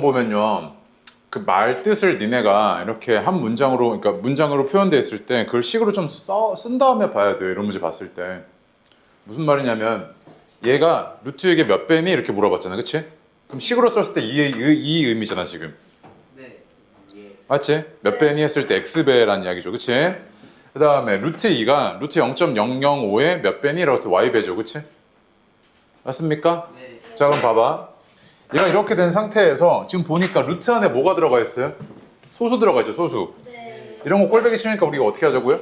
보면요, 그 말 뜻을 니네가 이렇게 한 문장으로, 그러니까 문장으로 표현되어 있을 때 그걸 식으로 좀 쓴 다음에 봐야 돼요. 이런 문제 봤을 때 무슨 말이냐면, 얘가 루트에게 몇 배니 이렇게 물어봤잖아, 그치? 그럼 식으로 썼을 때 이 의미잖아 지금. 네. 예. 맞지? 몇 배니 했을 때 x배라는 이야기죠, 그치? 그 다음에 루트 2가 루트 0.005에 몇 배니? 라고 해서 y배죠, 그치? 맞습니까? 네. 자, 그럼 봐봐. 얘가 이렇게 된 상태에서 지금 보니까 루트 안에 뭐가 들어가 있어요? 소수 들어가 있죠, 소수. 네. 이런 거 꼴보기 싫으니까 우리가 어떻게 하자고요?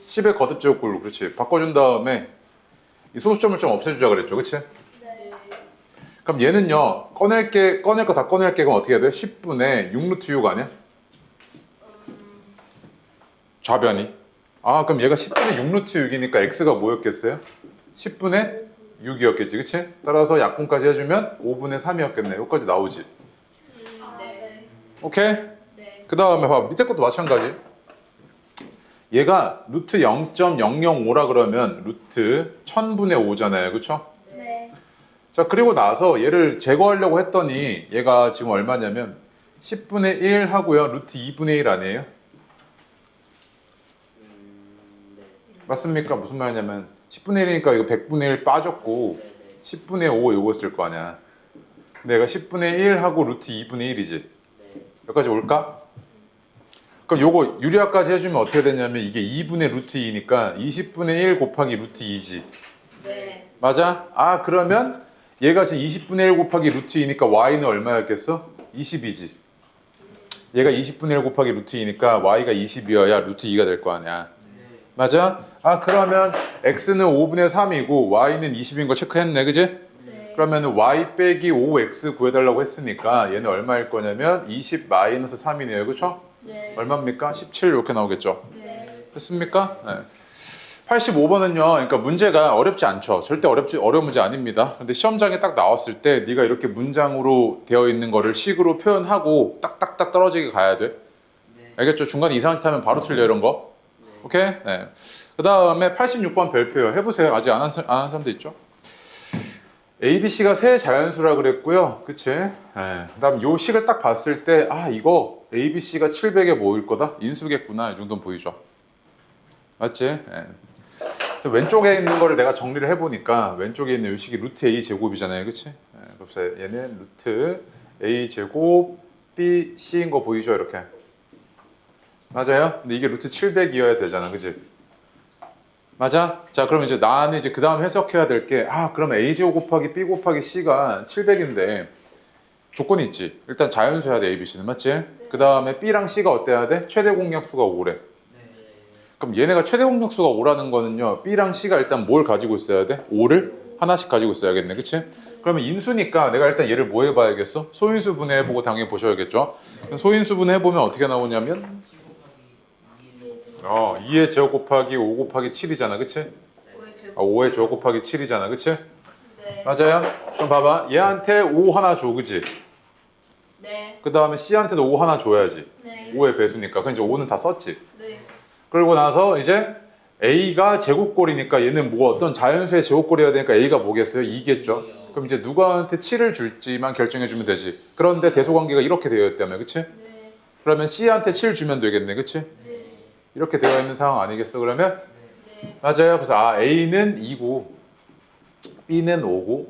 10의 거듭제곱꼴로, 그렇지. 바꿔준 다음에 이 소수점을 좀 없애주자 그랬죠, 그치? 네. 그럼 얘는요, 꺼낼 거 다 꺼낼게. 그럼 어떻게 해야 돼? 10분의 6루트 6 아니야? 좌변이. 아, 그럼 얘가 10분의 6루트 6이니까 x가 뭐였겠어요? 10분의 6이었겠지, 그치? 따라서 약분까지 해주면 5분의 3이었겠네. 여기까지 나오지. 네. 오케이? 네. 그 다음에 봐, 밑에 것도 마찬가지. 얘가 루트 0.005라 그러면 루트 1000분의 5잖아요, 그쵸? 네. 자, 그리고 나서 얘를 제거하려고 했더니 얘가 지금 얼마냐면 10분의 1 하고요, 루트 2분의 1 아니에요? 네. 맞습니까? 무슨 말이냐면 10분의 1이니까 이거 100분의 1 빠졌고 10분의 5 이거였을 거 아니야. 근데 얘가 10분의 1 하고 루트 2분의 1이지. 네. 여기까지 올까? 그럼 요거 유리화까지 해주면 어떻게 되냐면 이게 2분의 루트 2니까 20분의 1 곱하기 루트 2지. 네. 맞아? 아, 그러면 얘가 지금 20분의 1 곱하기 루트 2니까 y는 얼마였겠어? 20이지. 얘가 20분의 1 곱하기 루트 2니까 y가 20이어야 루트 2가 될 거 아니야. 네. 맞아? 아, 그러면 x는 5분의 3이고 y는 20인 거 체크했네, 그지? 네. 그러면 y 빼기 5x 구해달라고 했으니까 얘는 얼마일 거냐면 20 마이너스 3이네요, 그쵸? 네. 얼마입니까? 17 이렇게 나오겠죠? 네. 됐습니까? 네. 85번은요, 그러니까 문제가 어렵지 않죠. 절대 어려운 문제 아닙니다. 근데 시험장에 딱 나왔을 때 네가 이렇게 문장으로 되어 있는 거를 식으로 표현하고 딱딱딱 떨어지게 가야 돼. 네. 알겠죠? 중간에 이상한 짓 하면 바로 틀려, 이런 거. 오케이? 네. 그 다음에 86번 별표요. 해보세요. 아직 안 한 사람도 있죠? A, B, C가 세 자연수라 그랬고요. 그치? 네. 그 다음 요 식을 딱 봤을 때, 아, 이거 A, B, C가 700에 모일 거다? 인수겠구나. 이 정도는 보이죠? 맞지? 네. 그래서 왼쪽에 있는 거를 내가 정리를 해보니까 왼쪽에 있는 요 식이 루트 A 제곱이잖아요. 그치? 네. 그래서 얘는 루트 A 제곱 B, C인 거 보이죠? 이렇게. 맞아요? 근데 이게 루트 700이어야 되잖아. 그치? 맞아? 자, 그러면 이제 나는 이제 그 다음 해석해야 될 게, 아, 그러면 A제곱 곱하기 B 곱하기 C가 700인데 조건이 있지. 일단 자연수해야 돼, A, B, C는. 맞지? 그 다음에 B랑 C가 어때야 돼? 최대 공약수가 5래. 네. 그럼 얘네가 최대 공약수가 5라는 거는요, B랑 C가 일단 뭘 가지고 있어야 돼? 5를 하나씩 가지고 있어야겠네. 그치? 그러면 인수니까 내가 일단 얘를 뭐 해봐야겠어? 소인수 분해해보고 당연히 보셔야겠죠? 그럼 소인수 분해해보면 어떻게 나오냐면 2의 제곱 곱하기 5 곱하기 7이잖아, 그치? 5의 제곱 곱하기 7이잖아, 그치? 네. 맞아요? 그럼 봐봐, 얘한테 5 하나 줘, 그치? 네. 그 다음에 C한테도 5 하나 줘야지. 네. 5의 배수니까. 그럼 이제 5는 다 썼지. 네. 그러고 나서 이제 A가 제곱꼴이니까 얘는 뭐 어떤 자연수의 제곱꼴이어야 되니까 A가 뭐겠어요? 2겠죠? 그럼 이제 누구한테 7을 줄지만 결정해주면 되지. 그런데 대소관계가 이렇게 되어 있다며, 그치? 네. 그러면 C한테 7 주면 되겠네, 그치? 네. 이렇게 되어 있는 상황 아니겠어, 그러면? 네. 맞아요. 그래서 A는 2고 B는 5고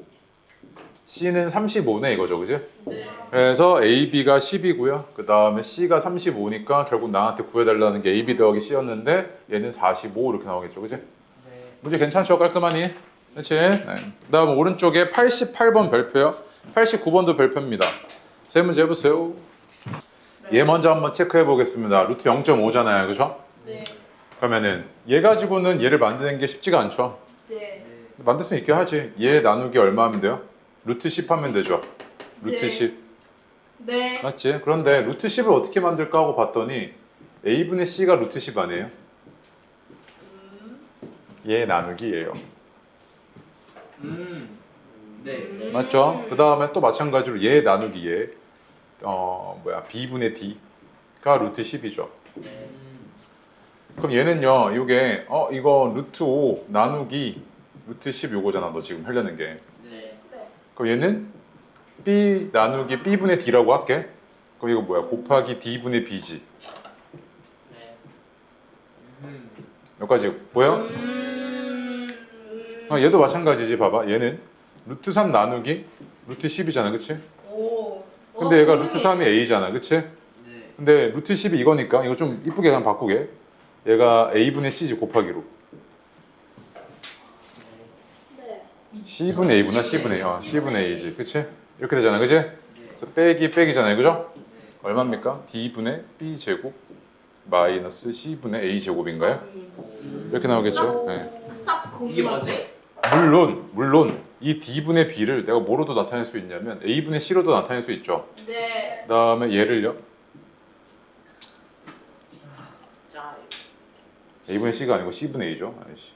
C는 35네 이거죠, 그지? 네. 그래서 A, B가 10이고요. 그 다음에 C가 35니까 결국 나한테 구해달라는 게 A, B 더하기 C였는데 얘는 45 이렇게 나오겠죠, 그지? 네. 문제 괜찮죠? 깔끔하니? 그렇지? 네. 그 다음 오른쪽에 88번 별표요. 89번도 별표입니다. 세 문제 해보세요. 얘 먼저 한번 체크해 보겠습니다. 루트 0.5잖아요, 그죠? 네. 그러면은 얘 가지고는 얘를 만드는 게 쉽지가 않죠. 네. 만들 수 있게 하지. 얘 나누기 얼마 하면 돼요? 루트 10 하면 되죠. 루트 네. 10. 네. 맞지? 그런데 루트 10을 어떻게 만들까 하고 봤더니 A분의 C가 루트 10 아니에요? 얘 나누기예요. 네. 맞죠? 그 다음에 또 마찬가지로 얘 나누기 얘 B분의 D가 루트 10이죠. 그럼 얘는요, 이게 이거 루트 5 나누기 루트 10 요거잖아. 너 지금 하려는 게. 네. 그럼 얘는 B 나누기 B분의 D라고 할게. 그럼 이거 뭐야? 곱하기 D분의 B지. 네. 여기까지 보여? 얘도 마찬가지지. 봐봐. 얘는 루트 3 나누기 루트 10이잖아. 그치? 오. 근데 얘가 루트 3이 A잖아. 그치? 네. 근데 루트 10이 이거니까 이거 좀 이쁘게 한번 바꾸게. 얘가 A분의 C지 곱하기로. 네. C분의 A구나. C분의 A. C분의 A지. 그치? 이렇게 되잖아. 그치? 그래서 빼기 빼기잖아요. 그죠? 얼마입니까? D분의 B 제곱 마이너스 C분의 A 제곱인가요? 이렇게 나오겠죠? 네. 싹 거기 이게 맞아? 물론 이 D분의 B를 내가 뭐로도 나타낼 수 있냐면 A분의 C로도 나타낼 수 있죠. 네. 그 다음에 얘를요. 짜. A분의 C가 아니고 C분의 A죠. 아니지.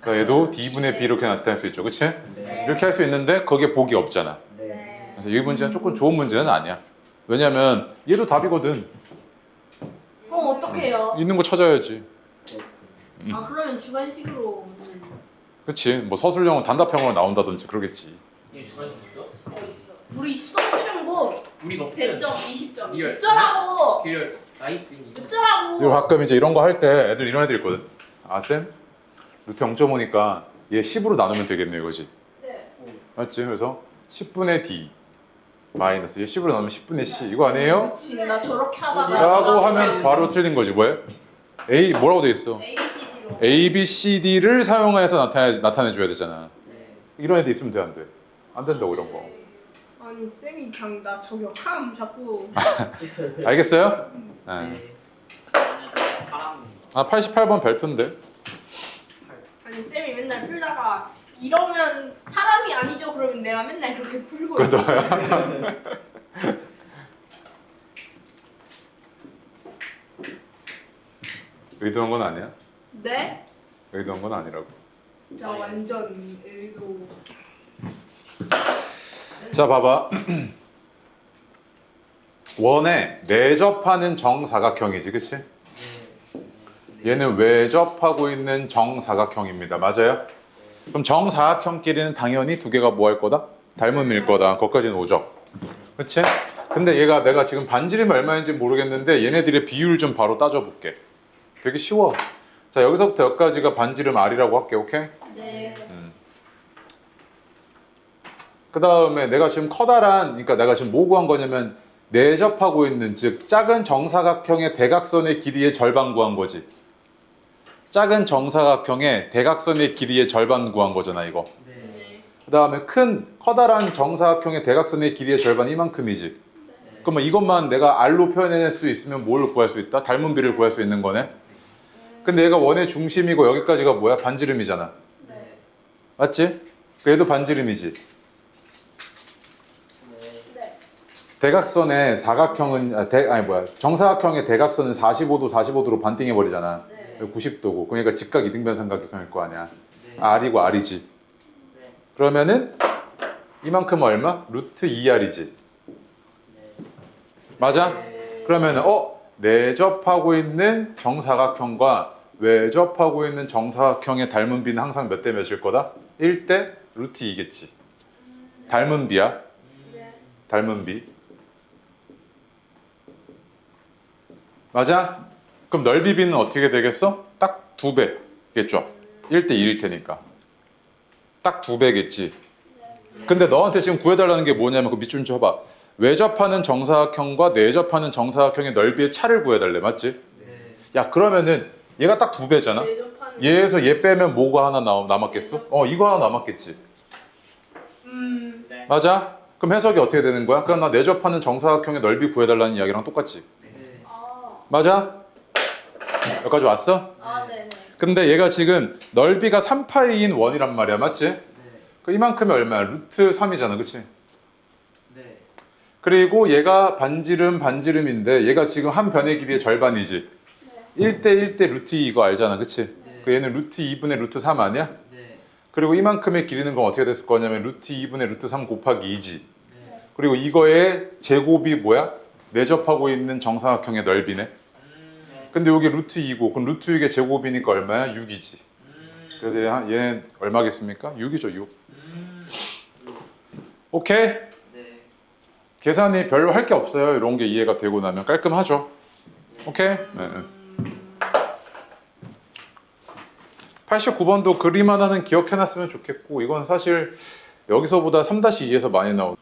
그러니까 얘도 D분의 B 이렇게 나타낼 수 있죠. 그치? 네. 이렇게 할 수 있는데 거기에 복이 없잖아. 네. 그래서 이 문제는 조금 좋은 문제는 아니야. 왜냐면 얘도 답이거든. 어떡해요? 있는 거 찾아야지. 아 그러면 주관식으로 그치? 뭐 서술형은 단답형으로 나온다든지 그러겠지. 얘 주관식 있어? 있어. 우리 수정고 우린 없음. 100점, 20점. 이걸- 어쩌라고? 기열 나이스니. 어쩌라고? 이거 가끔 이제 이런 거 할 때 애들 이런 애들 있거든. 아 쌤, 루트 0.5니까 얘 10으로 나누면 되겠네 이거지. 네. 맞지? 그래서 10분의 D 마이너스 얘 10으로 나누면 10분의 C 이거 아니에요? 그치, 나 저렇게 하다가 라고 하면 바로 틀린 거지. 뭐예요? A 뭐라고 돼 있어? ABCD로. A, B, C, D를 사용해서 나타내 줘야 되잖아. 네. 이런 애들 있으면 돼 안 돼? 안 된다고 이런 거. 아니 쌤이 그냥 나 저격함 자꾸 알겠어요? 네. 네. 사람. 아 88번 별표인데. 아니 쌤이 맨날 풀다가 이러면 사람이 아니죠 그러면 내가 맨날 그렇게 풀고 그래도 의도한 건 아니야? 네? 의도한 건 아니라고. 저 완전 의도 자 봐봐. 원에 내접하는 정사각형이지, 그치? 네. 얘는 외접하고 있는 정사각형입니다. 맞아요? 그럼 정사각형끼리는 당연히 두 개가 뭐 할 거다? 닮음일 거다. 거기까지는 오죠. 그치? 근데 얘가 내가 지금 반지름이 얼마인지 모르겠는데 얘네들의 비율 좀 바로 따져볼게. 되게 쉬워. 자 여기서부터 여기까지가 반지름 R이라고 할게. 오케이? 네. 그 다음에 내가 지금 커다란, 그러니까 내가 지금 뭐 구한 거냐면 내접하고 있는, 즉 작은 정사각형의 대각선의 길이의 절반 구한 거지. 작은 정사각형의 대각선의 길이의 절반 구한 거잖아 이거. 네. 네. 그 다음에 커다란 정사각형의 대각선의 길이의 절반 이만큼이지. 그러면 이것만 내가 R로 표현해낼 수 있으면 뭘 구할 수 있다? 닮은 비를 구할 수 있는 거네. 근데 얘가 원의 중심이고 여기까지가 뭐야? 반지름이잖아. 네. 맞지? 얘도 반지름이지. 네. 대각선의 사각형은 정사각형의 대각선은 45도 45도로 반띵해 버리잖아. 네. 90도고. 그러니까 직각 이등변 삼각형일 거 아니야. 네. R이고 R이지. 네. 그러면은 이만큼 얼마? 루트 2R이지. 네. 맞아? 네. 그러면은 내접하고 있는 정사각형과 외접하고 있는 정사각형의 닮은 비는 항상 몇 대 몇일 거다? 1대 루트 2겠지. 닮은 비야. 네. 닮은 비. 맞아? 그럼 넓이 비는 어떻게 되겠어? 딱 2배겠죠? 1대 2일 테니까. 딱 2배겠지. 근데 너한테 지금 구해달라는 게 뭐냐면 그 밑줄 좀 쳐봐. 외접하는 정사각형과 내접하는 정사각형의 넓이의 차를 구해달래. 맞지? 네. 야 그러면은 얘가 딱 2배잖아? 내접하는 얘에서 얘 빼면 뭐가 하나 남았겠어? 이거 하나 남았겠지. 네. 맞아? 그럼 해석이 어떻게 되는 거야? 그럼 나 내접하는 정사각형의 넓이 구해달라는 이야기랑 똑같지. 네. 맞아? 여기까지 왔어? 네. 근데 얘가 지금 넓이가 3파이인 원이란 말이야. 맞지? 네. 그 이만큼이 얼마야? 루트 3이잖아. 그치? 네. 그리고 얘가 반지름인데 얘가 지금 한 변의 길이의 절반이지. 1대 1대 루트 2 이거 알잖아. 그치? 네. 그 얘는 루트 2분의 루트 3 아니야? 네. 그리고 이만큼의 길이는 건 어떻게 됐을 거냐면 루트 2분의 루트 3 곱하기 2지. 네. 그리고 이거의 제곱이 뭐야? 내접하고 있는 정사각형의 넓이네. 네. 근데 여기 루트 2고 그럼 루트 6의 제곱이니까 얼마야? 6이지. 그래서 얘는 얼마겠습니까? 6이죠. 6. 오케이? 네. 계산이 별로 할 게 없어요. 이런 게 이해가 되고 나면 깔끔하죠. 오케이? 네. 89번도 그림 하나는 기억해놨으면 좋겠고 이건 사실 여기서보다 3-2에서 많이 나오고.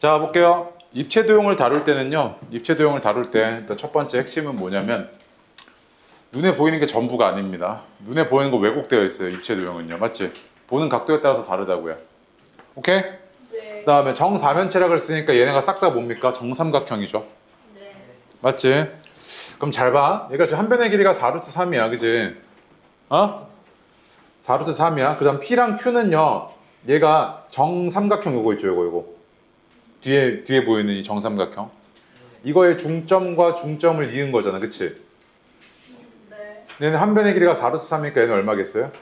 자 볼게요. 입체 도형을 다룰 때는요. 입체 도형을 다룰 때 일단 첫 번째 핵심은 뭐냐면 눈에 보이는 게 전부가 아닙니다. 눈에 보이는 거 왜곡되어 있어요. 입체 도형은요. 맞지? 보는 각도에 따라서 다르다고요. 오케이? 네. 그 다음에 정사면체락을 쓰니까 얘네가 싹 다 뭡니까? 정삼각형이죠. 네. 맞지? 그럼 잘 봐. 얘가 지금 한 변의 길이가 4루트 3이야. 그지? 어? 4루트 3이야. 그 다음 P랑 Q는요. 얘가 정삼각형 요거 있죠. 요거. 뒤에 보이는 이 정삼각형. 이거의 중점과 중점을 이은 거잖아. 그치? 네. 얘는 한 변의 길이가 4루트 3이니까 얘는 얼마겠어요?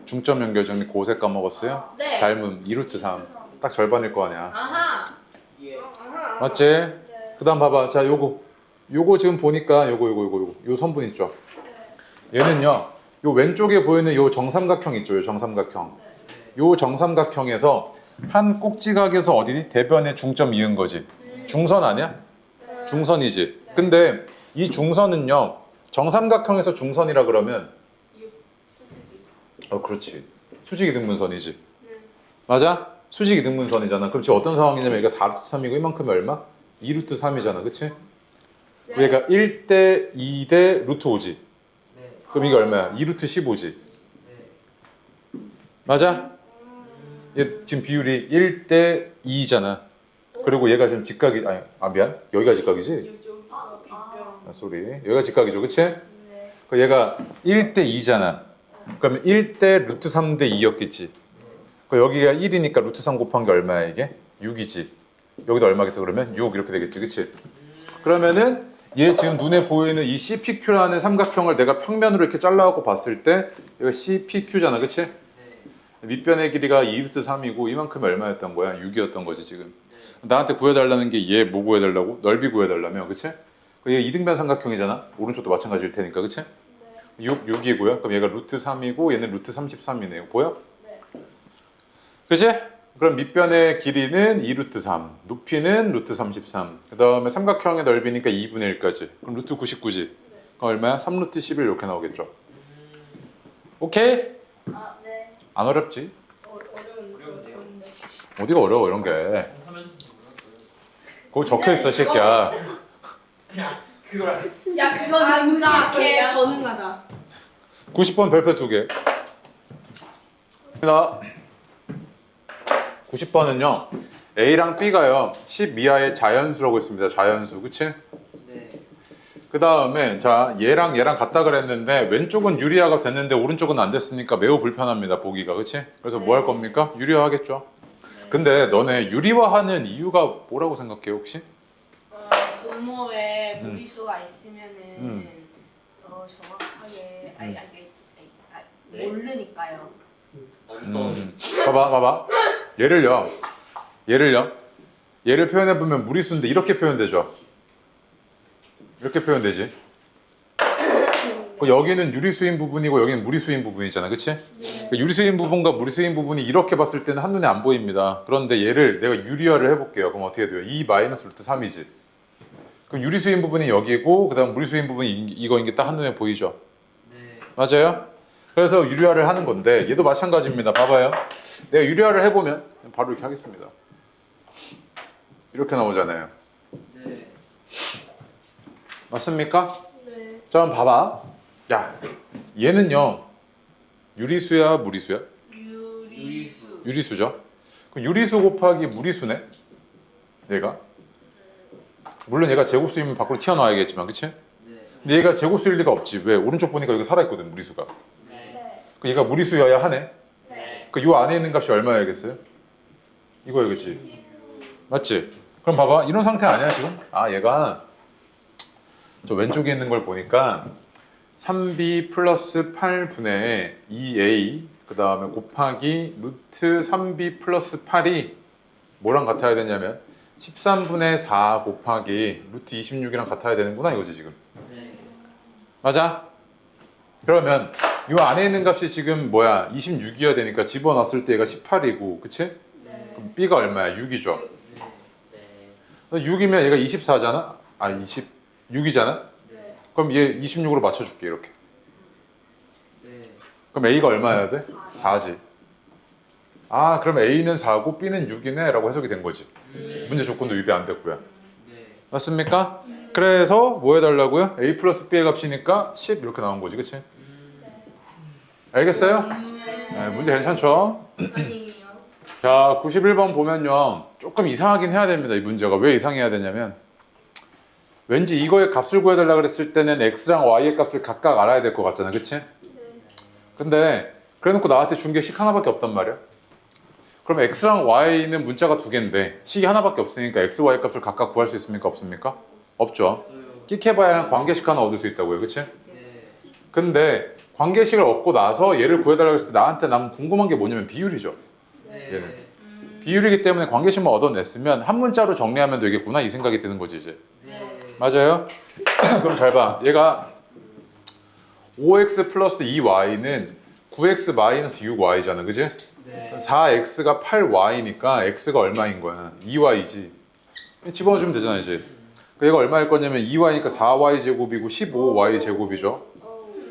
중점 연결점이 고색 까먹었어요? 네. 닮음 2루트 3. 딱 절반일 거 아니야. 아하. 예. 아하. 맞지? 네. 그 다음 봐봐. 자, 요거 지금 보니까 요 선분 있죠? 얘는요, 요 왼쪽에 보이는 요 정삼각형 있죠? 요 정삼각형. 요 정삼각형에서 한 꼭지각에서 어디니? 대변에 중점 이은 거지. 중선 아니야? 중선이지. 근데 이 중선은요, 정삼각형에서 중선이라 그러면, 그렇지. 수직이등분선이지. 맞아? 수직이등분선이잖아. 그럼 지금 어떤 상황이냐면 얘가 4루트 3이고 이만큼이 얼마? 2루트 3이잖아. 그치? 네. 얘가 1대 2대 루트 5지. 네. 그럼 이게 얼마야? 2루트 15지. 네. 맞아? 얘 지금 비율이 1대 2잖아. 그리고 얘가 지금 직각이 미안. 여기가 직각이지? 쏘리. 여기가 직각이죠. 그치? 네. 그 얘가 1대 2잖아. 그러면 1대 루트 3대 2였겠지. 그 여기가 1이니까 루트 3 곱한 게 얼마야 이게? 6이지. 여기도 얼마겠어 그러면? 6 이렇게 되겠지. 그치? 그러면은 얘 지금 눈에 보이는 이 CPQ라는 삼각형을 내가 평면으로 이렇게 잘라갖고 봤을 때 얘가 CPQ잖아. 그치? 네. 밑변의 길이가 2루트 3이고 이만큼이 얼마였던 거야? 6이었던 거지 지금. 나한테 구해달라는 게 얘 뭐 구해달라고? 넓이 구해달라며. 그치? 얘 이등변 삼각형이잖아. 오른쪽도 마찬가지일 테니까. 그치? 6이고요. 그럼 얘가 루트 3이고 얘는 루트 33이네요. 보여? 네. 그치? 그럼 밑변의 길이는 2루트 3, 높이는 루트 33. 그 다음에 삼각형의 넓이니까 2분의 1까지. 그럼 루트 99지. 그럼 얼마야? 3루트 11 이렇게 나오겠죠. 오케이? 아, 네. 안 어렵지? 어려운데요? 어디가 어려워 이런 게. 사면체인지 거기 적혀있어 새끼야. 몰랐어요. 그걸 야 그건 진짜 개 전능하다. 90번 별표 2개. 나 90번은요. A랑 B가요. 10 이하의 자연수라고 했습니다. 자연수. 그치? 네. 그 다음에 자 얘랑 같다 그랬는데 왼쪽은 유리화가 됐는데 오른쪽은 안 됐으니까 매우 불편합니다. 보기가. 그치? 그래서 뭐 할 겁니까? 유리화 하겠죠. 근데 너네 유리화하는 이유가 뭐라고 생각해 혹시? 분모에 무리수가 있으면은 음. 정확하게 네. 모르니까요. 봐봐. 얘를요. 얘를 표현해보면 무리수인데 이렇게 표현되죠. 이렇게 표현되지. 여기는 유리수인 부분이고 여기는 무리수인 부분이잖아. 그치? 그 유리수인 부분과 무리수인 부분이 이렇게 봤을 때는 한눈에 안 보입니다. 그런데 얘를 내가 유리화를 해볼게요. 그럼 어떻게 돼요? 2 마이너스 루트 3이지. 그럼 유리수인 부분이 여기고 그 다음 무리수인 부분이 이거인 게 딱 한눈에 보이죠. 네. 맞아요? 그래서 유리화를 하는 건데 얘도 마찬가지입니다. 봐봐요. 내가 유리화를 해보면 바로 이렇게 하겠습니다. 이렇게 나오잖아요. 네. 맞습니까? 네. 자 그럼 봐봐. 야 얘는요 유리수야 무리수야? 유리수. 유리수죠. 그럼 유리수 곱하기 무리수네. 얘가 물론 얘가 제곱수이면 밖으로 튀어나와야겠지만 그치? 네. 근데 얘가 제곱수일 리가 없지. 왜? 오른쪽 보니까 여기 살아있거든 무리수가. 네. 네. 그 얘가 무리수여야 하네. 네. 그 요 안에 있는 값이 얼마야겠어요? 이거야겠지. 맞지? 그럼 봐봐. 이런 상태 아니야 지금? 얘가 저 왼쪽에 있는 걸 보니까 3b 플러스 8분의 2a 그 다음에 곱하기 루트 3b 플러스 8이 뭐랑 같아야 되냐면 13분의 4 곱하기 루트 26이랑 같아야 되는구나 이거지 지금. 네. 맞아? 그러면 이 안에 있는 값이 지금 뭐야? 26이어야 되니까 집어넣었을 때 얘가 18이고, 그치? 네. 그럼 B가 얼마야? 6이죠. 네. 6이면 얘가 24잖아? 아, 26이잖아? 네. 그럼 얘 26으로 맞춰줄게, 이렇게. 네. 그럼 A가 얼마여야 돼? 4지. 아, 그럼 A는 4고 B는 6이네? 라고 해석이 된 거지. 문제 조건도 위배 안 됐고요. 네. 맞습니까? 그래서 뭐 해달라고요? A 플러스 B의 값이니까 10 이렇게 나온 거지, 그치? 알겠어요? 네, 문제 괜찮죠? 아니에요. 자, 91번 보면요. 조금 이상하긴 해야 됩니다, 이 문제가. 왜 이상해야 되냐면 왠지 이거의 값을 구해달라 그랬을 때는 X랑 Y의 값을 각각 알아야 될 것 같잖아, 그치? 근데 그래놓고 나한테 준 게 식 하나밖에 없단 말이야. 그럼 X랑 Y는 문자가 두 개인데 식이 하나밖에 없으니까 X, Y 값을 각각 구할 수 있습니까? 없습니까? 없죠. 끽해봐야 관계식 하나 얻을 수 있다고요, 그치? 네. 근데 관계식을 얻고 나서 얘를 구해달라고 했을 때 나한테 남은 궁금한 게 뭐냐면 비율이죠. 네. 얘는. 비율이기 때문에 관계식만 얻어냈으면 한 문자로 정리하면 되겠구나 이 생각이 드는 거지 이제. 네. 맞아요? 그럼 잘 봐. 얘가 5x 플러스 2y는 9x 마이너스 6y잖아, 그지? 네. 4x가 8y니까 x가 얼마인 거야? 2y지. 집어넣어주면 되잖아 이제. 얘가 얼마일 거냐면 2y니까 4y 제곱이고 15y 제곱이죠.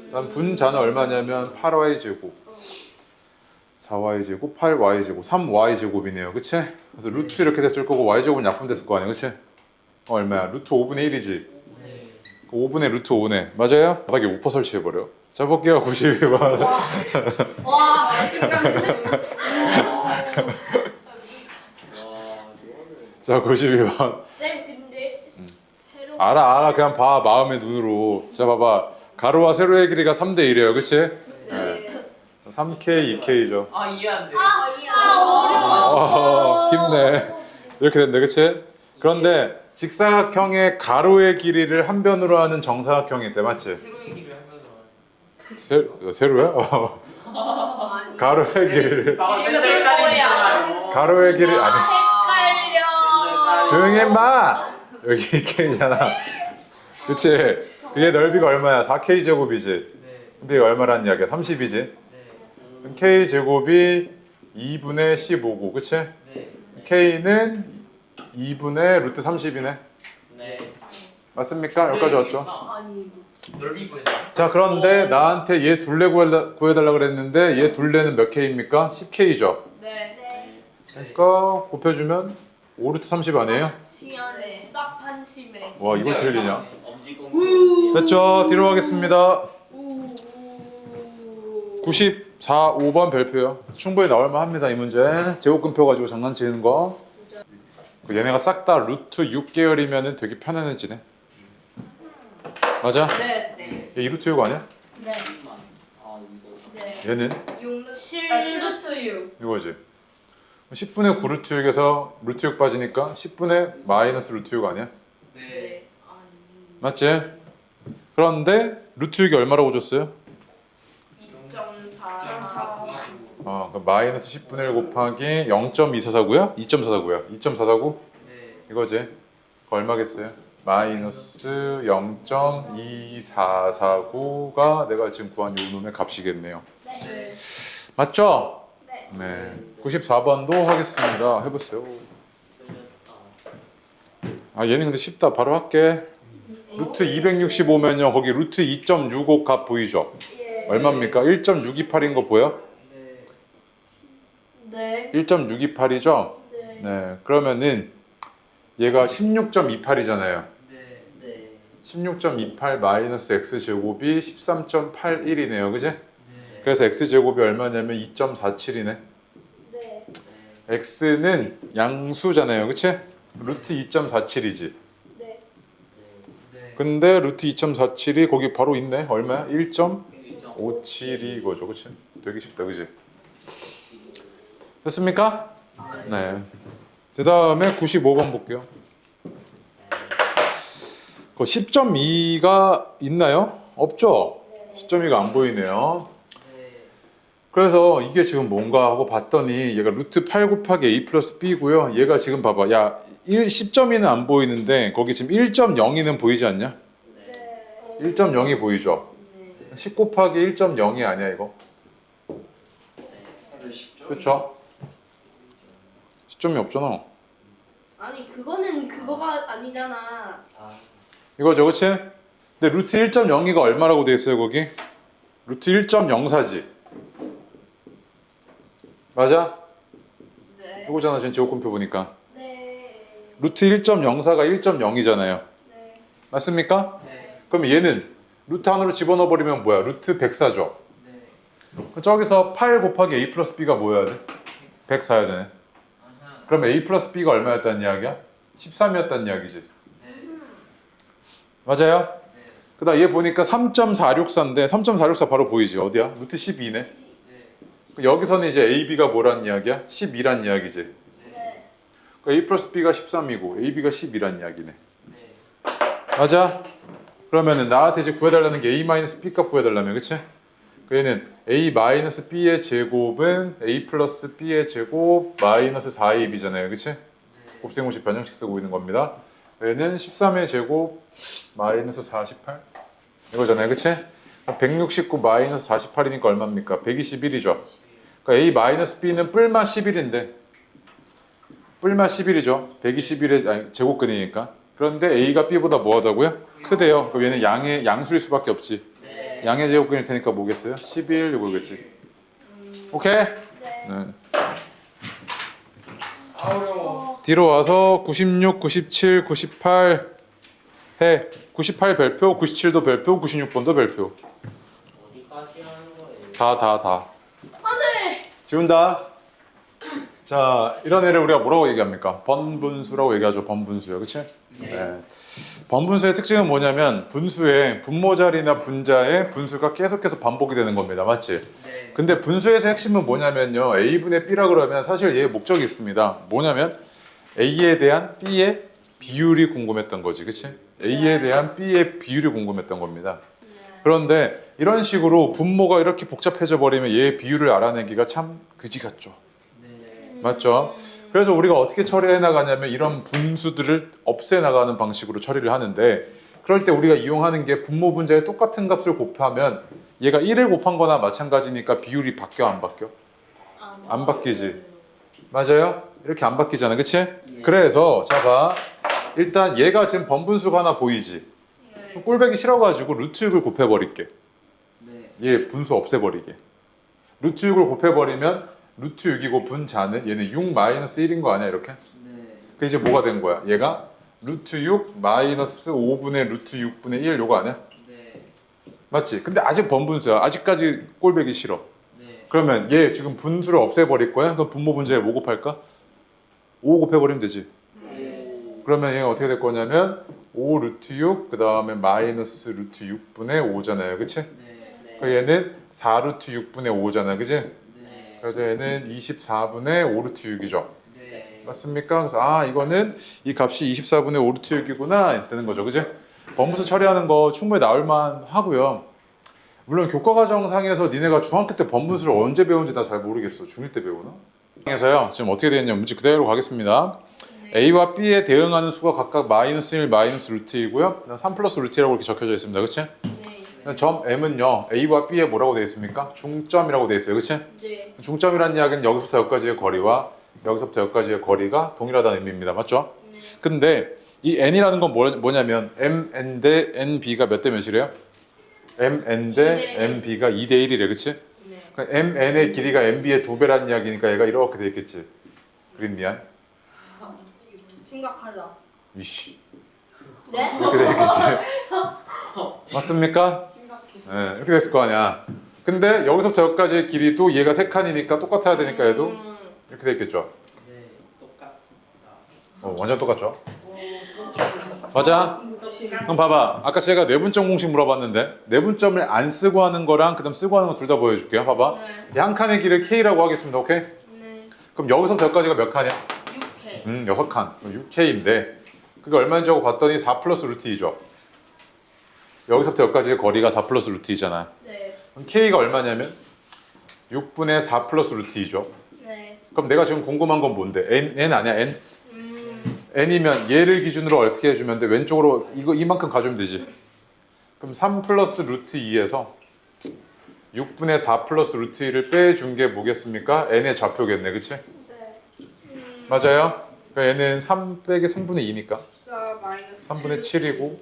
그다음 분자는 얼마냐면 8y 제곱. 4y 제곱, 8y 제곱, 3y 제곱이네요, 그치? 그래서 루트 이렇게 됐을 거고 y 제곱은 약분됐을 거 아니야, 그치? 얼마야? 루트 5분의 1이지. 네. 5분의 루트 5네. 맞아요? 바닥에 우퍼 설치해버려. 자, 볼게요. 92번. 와, 말씀까지. 자, 92번. 쌤 근데 새로 알아. 그냥 봐. 마음의 눈으로. 자, 봐봐. 가로와 세로의 길이가 3대 1이에요, 그치? 네. 3K, 2K죠. 아 이해 안 돼. 깊네. 이렇게 된다, 그치? 그런데 직사각형의 가로의 길이를 한 변으로 하는 정사각형이 있대, 맞지? 새로운 길을 하면서. 세로야? 아니. 가로의 길이를. 이게 뭐야? 가로의 길이 아니. 헷갈려. 조용히 해봐. 여기 K잖아. 그치? 그게 넓이가 얼마야? 4K 제곱이지. 네. 근데 이거 얼마라는 이야기야? 30이지. 네. 그럼 K 제곱이 2분의 15고, 그치? 네. K는 2분의 루트 30이네. 네. 맞습니까? 여기까지 왔죠? 아니. 넓이 보자. 자, 그런데 나한테 얘 둘레 구해달라 그랬는데 얘 둘레는 몇 K입니까? 10K죠? 네. 그러니까 곱해주면 5루트 30 아니에요? 시연에 싹 한심해. 와, 이걸 틀리냐? 엄지공. 됐죠? 뒤로 가겠습니다. 94, 5번 별표요. 충분히 나올만 합니다, 이 문제. 제곱근표 가지고 장난치는 거. 얘네가 싹 다 루트 6계열이면 되게 편안해지네. 맞아? 네. 네. 얘 2루트 6 아니야? 네. 아 이거. 네. 얘는 7루트 6. 이거지. 10분의 9루트 6에서 루트 6 빠지니까 10분의 마이너스 루트 6 아니야? 네. 네. 맞지? 그런데 루트 6이 얼마라고 줬어요? 2.44. 그럼 마이너스 10분의 1 곱하기 0.244고요? 2.449요. 2.449? 네. 이거지. 그거 얼마겠어요? 마이너스 0.2449가 내가 지금 구한 요 놈의 값이겠네요. 네. 맞죠? 네. 네. 94번도 하겠습니다. 해보세요. 아, 얘는 근데 쉽다. 바로 할게. 루트 265면요. 거기 루트 2.65 값 보이죠? 예. 얼마입니까? 1.628인 거 보여? 네. 네. 1.628이죠? 네. 네. 그러면은 얘가 16.28이잖아요. 네. 네. 16.28 마이너스 x제곱이 13.81이네요. 그지? 네. 그래서 x제곱이 얼마냐면 2.47이네. 네. x는 양수잖아요. 그치? 루트 2.47이지. 네. 네. 근데 루트 2.47이 거기 바로 있네. 얼마야? 1.57이 이거죠. 그치? 되게 쉽다. 그치? 됐습니까? 네. 그 다음에 95번 볼게요. 그 10.2가 있나요? 없죠? 10.2가 안 보이네요. 네. 그래서 이게 지금 뭔가 하고 봤더니 얘가 루트 8 곱하기 a 플러스 b고요. 얘가 지금 봐봐. 야, 10.2는 안 보이는데 거기 지금 1.02는 보이지 않냐? 네. 1.0이 보이죠? 10 곱하기 1.0이 아니야 이거. 근데 10점. 그쵸? 시점이 없잖아. 아니 그거는 그거가 아니잖아. 아, 이거죠, 그치? 근데 루트 1.02가 얼마라고 돼 있어요, 거기? 루트 1.04지. 맞아? 네. 이거잖아, 지금 제곱근표 보니까. 네. 루트 1.04가 1.0이잖아요. 네. 맞습니까? 네. 그럼 얘는 루트 안으로 집어넣어 버리면 뭐야? 루트 104죠. 네. 그럼 저기서 8 곱하기 a 플러스 b가 뭐여야 돼? 104야 되네. 아하. 그럼 a 플러스 b가 얼마였다는 이야기야? 13이었다는 이야기지. 네. 맞아요? 네. 그다음 얘 보니까 3.464인데 3.464 바로 보이지? 어디야? 루트 12네. 네. 여기서는 이제 a, b가 뭐란 이야기야? 12란 이야기지. 네. 그러니까 a 플러스 b가 13이고 a, b가 12란 이야기네. 네. 맞아? 그러면은 나한테 이제 구해달라는 게 a 마이너스 b 값 구해달라면, 그치? 얘는 a 마이너스 b의 제곱은 a 플러스 b의 제곱 마이너스 4ab이잖아요, 그치? 곱셈공식 변형식 쓰고 있는 겁니다. 얘는 13의 제곱 마이너스 48 이거잖아요, 그치? 169 마이너스 48이니까 얼마입니까? 121이죠. 그러니까 a 마이너스 b는 뿔마 11인데 뿔마 11이죠. 121의 아니, 제곱근이니까. 그런데 a가 b보다 뭐하다고요? 크대요. 그럼 얘는 양수일 수밖에 없지. 네. 양의 제곱근일 테니까 뭐겠어요? 11 이거겠지. 오케이? 네. 네. 어려워. 뒤로 와서 96, 97, 98 해. 98 별표, 97도 별표, 96번도 별표. 어디까지 하는 거예요? 다. 안돼. 지운다. 자, 이런 애를 우리가 뭐라고 얘기합니까? 번분수라고 얘기하죠. 번분수요. 그치? 네. 번분수의 특징은 뭐냐면 분수의 분모 자리나 분자의 분수가 계속해서 반복이 되는 겁니다. 맞지? 네. 근데 분수에서 핵심은 뭐냐면요. a분의 b라 그러면 사실 얘의 목적이 있습니다. 뭐냐면 a에 대한 b의 비율이 궁금했던 거지. 그치? a에 대한 b의 비율이 궁금했던 겁니다. 그런데 이런 식으로 분모가 이렇게 복잡해져 버리면 얘의 비율을 알아내기가 참 그지 같죠. 네. 맞죠? 그래서 우리가 어떻게 처리해 나가냐면 이런 분수들을 없애 나가는 방식으로 처리를 하는데 그럴 때 우리가 이용하는 게 분모 분자에 똑같은 값을 곱하면 얘가 1을 곱한 거나 마찬가지니까 비율이 바뀌어 안 바뀌어? 안 바뀌지. 맞아요? 이렇게 안 바뀌잖아. 그치? 그래서 자 봐. 일단 얘가 지금 번분수가 하나 보이지? 꼴배기 싫어가지고 루트 6을 곱해버릴게. 네. 얘 분수 없애버리게. 루트 6을 곱해버리면 루트 6이고 분자는 얘는 6 마이너스 1인 거 아니야 이렇게? 네. 그 이제 뭐가 된 거야? 얘가 루트 6 마이너스 5분의 루트 6분의 1 요거 아니야? 네. 맞지? 근데 아직 번분수야. 아직까지 꼴배기 싫어. 네. 그러면 얘 지금 분수를 없애버릴 거야? 그럼 분모 분자에 뭐 곱할까? 5 곱해버리면 되지. 그러면 얘가 어떻게 될 거냐면 5 루트 6 그 다음에 마이너스 루트 6분의 5잖아요. 그치? 네. 그러니까 얘는 4 루트 6분의 5잖아. 그치? 네. 그래서 얘는 24분의 5 루트 6이죠. 네. 맞습니까? 그래서 아 이거는 이 값이 24분의 5 루트 6이구나 되는 거죠. 그치? 번분수 처리하는 거 충분히 나올만 하고요. 물론 교과과정상에서 니네가 중학교 때 번분수를 언제 배운지 나 잘 모르겠어. 중1 때 배우나? 그래서요 지금 어떻게 되어 있냐 문제 그대로 가겠습니다. A와 B에 대응하는 수가 각각 마이너스 1, 마이너스 루트이고요. 3 플러스 루트라고 이렇게 적혀져 있습니다. 그치? 네. 점 M은요 A와 B에 뭐라고 되어 있습니까? 중점이라고 되어 있어요. 그치? 네. 중점이라는 이야기는 여기서부터 여기까지의 거리와 여기서부터 여기까지의 거리가 동일하다는 의미입니다. 맞죠? 네. 근데 이 n이라는 건 뭐냐면 mn 대 nb가 몇 대 몇이래요? mn 대 2대 1. nb가 2대 1이래. 그치? 네. 그러니까 mn의 길이가 nb의 2배라는 이야기니까 얘가 이렇게 돼 있겠지. 그림 미안. 심각하다. 이씨. 네? 이렇게 돼 있겠지. 맞습니까? 심각해. 네, 이렇게 됐을 거 아니야. 근데 여기서부터 여기까지의 길이도 얘가 3칸이니까 똑같아야 되니까 얘도 이렇게 돼 있겠죠. 네. 똑같다. 완전 똑같죠. 맞아? 그럼 봐봐. 아까 제가 내분점 공식 물어봤는데 내분점을 안 쓰고 하는 거랑 그다음 쓰고 하는 거 둘 다 보여줄게요. 봐봐. 네. 한 칸의 길을 K라고 하겠습니다. 오케이? 네. 그럼 여기서부터 여기까지가 몇 칸이야? 6K. 6칸. 6K인데 그게 얼마인지 하고 봤더니 4 플러스 루트 2죠. 여기서부터 여기까지의 거리가 4 플러스 루트 2잖아. 네. 그럼 K가 얼마냐면 6분의 4 플러스 루트 2죠. 네. 그럼 내가 지금 궁금한 건 뭔데? N 아니야? N? n이면 얘를 기준으로 어떻게 해주면 돼? 왼쪽으로 이만큼 가주면 되지. 그럼 3 플러스 루트 2에서 6분의 4 플러스 루트 1을 빼준 게 뭐겠습니까? n의 좌표겠네, 그치? 네. 맞아요? 그러니까 얘는 3 빼기 3분의 2니까 14 마이너스 3분의 7이고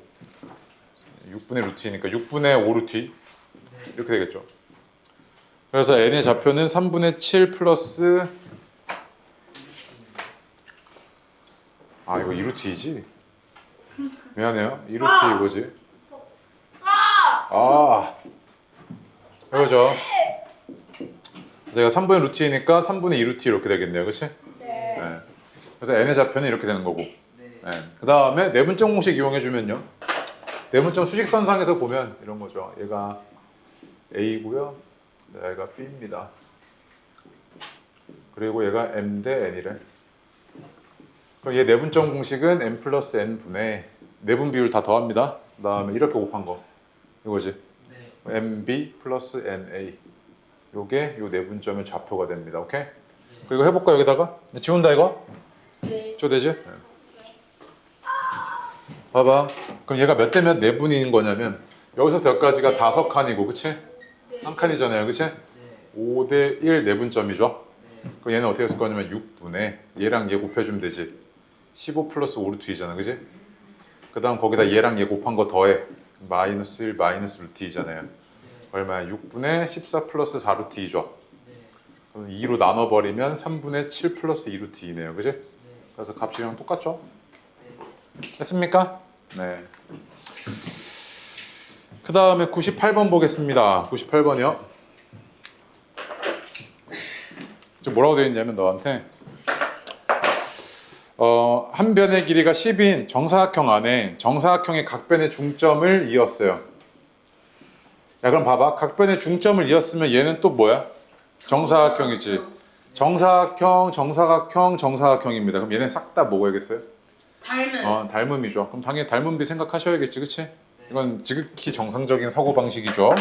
6분의 루트 2니까 6분의 5 루트 2 이렇게 되겠죠. 그래서 n의 좌표는 3분의 7 플러스 아 이거 2루트 2지? 미안해요. 2루트 이거지? 아 이거죠. 제가 3분의 루트 2니까 3분의 2루트 이렇게 되겠네요. 그치? 네. 네. 그래서 n의 좌표는 이렇게 되는 거고 네. 네. 그 다음에 내분점 공식 이용해주면요. 내분점 수직선상에서 보면 이런 거죠. 얘가 A고요. 얘가 B입니다. 그리고 얘가 M 대 N이래. 그럼 얘 내분점 공식은 M 플러스 N 분의 내분 비율 다 더합니다. 그 다음에 이렇게 곱한 거 이거지. 네. MB 플러스 NA 요게 요 내분점의 좌표가 됩니다. 오케이? 그리고 해볼까 여기다가? 지운다 이거? 네. 저 되지? 네. 봐봐. 그럼 얘가 몇 대 몇 내분인 거냐면 여기서부터 여기까지가 5칸이고 그치? 네. 한 칸이잖아요. 그치? 네. 5대 1 내분점이죠. 네. 그럼 얘는 어떻게 했을 거냐면 6분의 얘랑 얘 곱해주면 되지. 15 플러스 5 루트 2잖아. 그치? 그 다음 거기다 얘랑 얘 곱한 거 더해. 마이너스 1 마이너스 루트 2잖아요. 얼마야? 6분의 14 플러스 4 루트 2죠. 그럼 2로 나눠버리면 3분의 7 플러스 2 루트 2네요. 그치? 그래서 값이랑 똑같죠? 했습니까? 네. 그 다음에 98번 보겠습니다. 98번이요. 지금 뭐라고 되어 있냐면 너한테 한 변의 길이가 10인 정사각형 안에 정사각형의 각변의 중점을 이었어요. 야 그럼 봐봐. 각변의 중점을 이었으면 얘는 또 뭐야? 정사각형이지. 정사각형, 정사각형, 정사각형입니다. 그럼 얘는 싹 다 뭐겠어요? 닮은. 닮음이죠. 그럼 당연히 닮음비 생각하셔야겠지, 그치? 이건 지극히 정상적인 사고방식이죠.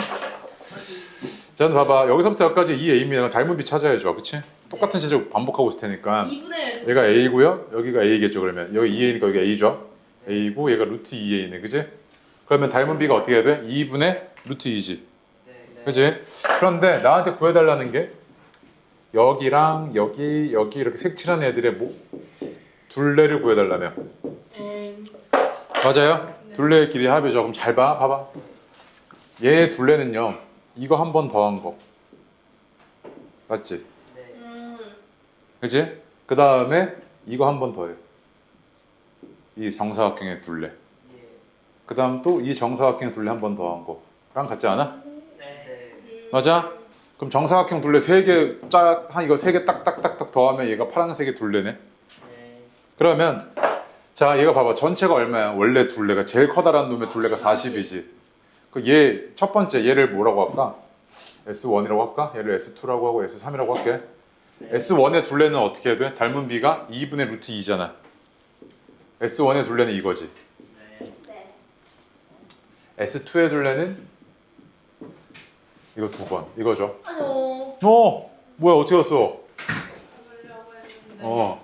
저는 봐봐. 여기서부터 여기까지 이 A입니다. 닮음비 찾아야죠, 그치? 똑같은 제를 반복하고 있을 테니까 2분의 얘가 A고요. 여기가 A겠죠, 그러면. 여기 2A니까 여기가 A죠. A고 얘가 루트 2A네, 그치? 그러면 닮음비가 어떻게 해야 돼? 2분의 루트 2지. 그치? 그런데 나한테 구해달라는 게 여기랑 여기 이렇게 색칠한 애들의 둘레를 구해달라며. 맞아요? 네. 둘레의 길이 합이죠. 그럼 잘 봐. 봐봐. 얘 둘레는요. 이거 한 번 더한 거. 맞지? 그치? 그 다음에 이거 한 번 더해. 이 정사각형의 둘레. 그 다음 또 이 정사각형의 둘레 한 번 더한 거랑 같지 않아? 맞아? 그럼 정사각형 둘레 3개 짝, 이거 3개 딱딱딱딱 더하면 얘가 파란색의 둘레네. 그러면 자 얘가 봐봐. 전체가 얼마야? 원래 둘레가 제일 커다란 놈의 둘레가 40이지. 그 얘 첫 번째 얘를 뭐라고 할까? S1이라고 할까? 얘를 S2라고 하고 S3이라고 할게. S1의 둘레는 어떻게 해야 돼? 닮은 비가 2분의 루트 2잖아. S1의 둘레는 이거지. 네. S2의 둘레는 이거 2번. 이거죠. 아니요. 뭐야 어떻게 왔어? 보려고 했는데.